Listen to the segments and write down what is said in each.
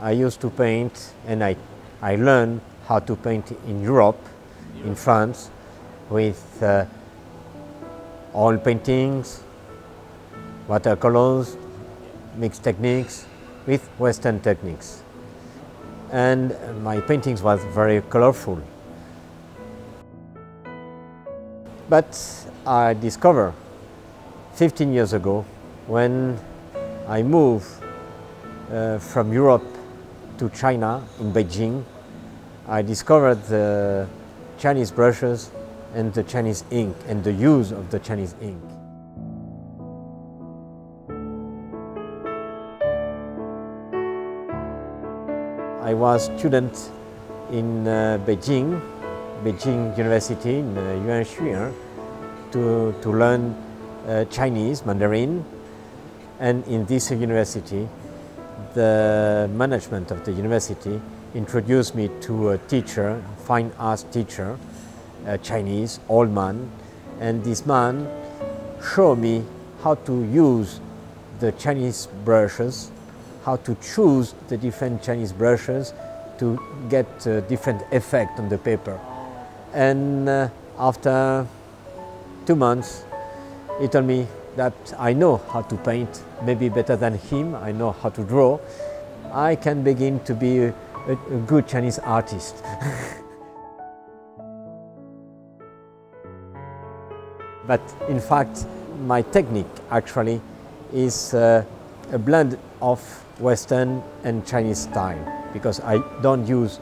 I used to paint, and I learned how to paint in Europe, in France, with oil paintings, watercolors, mixed techniques, with Western techniques. And my paintings was very colorful. But I discovered 15 years ago, when I moved from Europe to China in Beijing, I discovered the Chinese brushes and the Chinese ink and the use of the Chinese ink. I was a student in Beijing University in Yuanshu to learn Chinese, Mandarin, and in this university, the management of the university introduced me to a teacher, fine arts teacher, a Chinese, old man, and this man showed me how to use the Chinese brushes, how to choose the different Chinese brushes to get a different effect on the paper. And after 2 months, he told me that I know how to paint, maybe better than him. I know how to draw. I can begin to be a good Chinese artist. But in fact, my technique actually is a blend of Western and Chinese style, because I don't use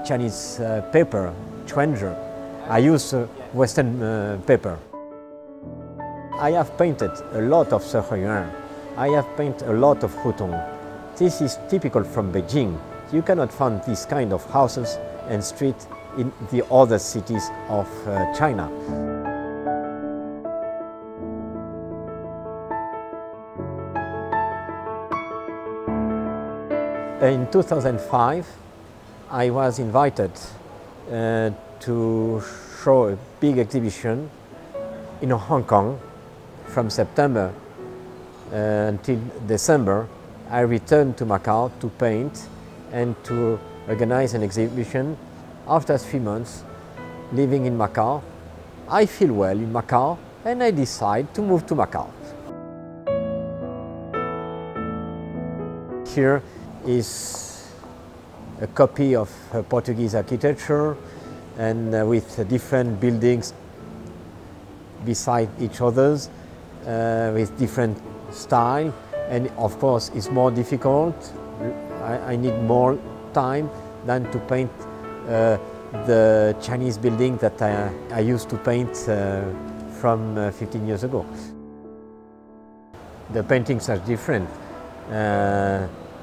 Chinese paper, Chuanzhi. I use Western paper. I have painted a lot of Yuan. I have painted a lot of Hutong. This is typical from Beijing. You cannot find this kind of houses and streets in the other cities of China. In 2005, I was invited to show a big exhibition in Hong Kong. From September until December, I returned to Macau to paint and to organize an exhibition. After 3 months living in Macau, I feel well in Macau, and I decide to move to Macau. Here is a copy of Portuguese architecture, and with different buildings beside each others, with different style, and of course it's more difficult. I need more time than to paint the Chinese building that I used to paint from 15 years ago. The paintings are different.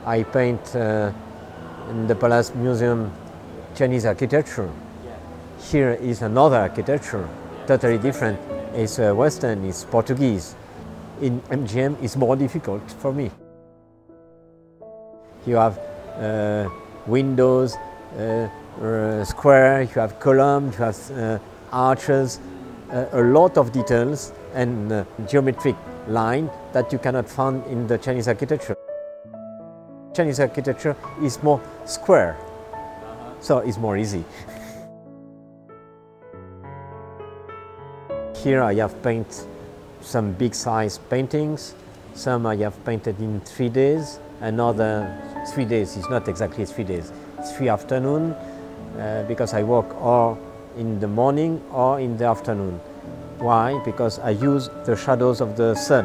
I paint in the Palace Museum Chinese architecture. Here is another architecture, totally different. It's Western, it's Portuguese. In MGM, it's more difficult for me. You have windows, square, you have columns, you have arches, a lot of details and geometric line that you cannot find in the Chinese architecture. Chinese architecture is more square, so it's more easy. Here I have painted some big size paintings. Some I have painted in 3 days, another 3 days. It's not exactly 3 days, it's 3 afternoons, because I work or in the morning or in the afternoon. Why? Because I use the shadows of the sun.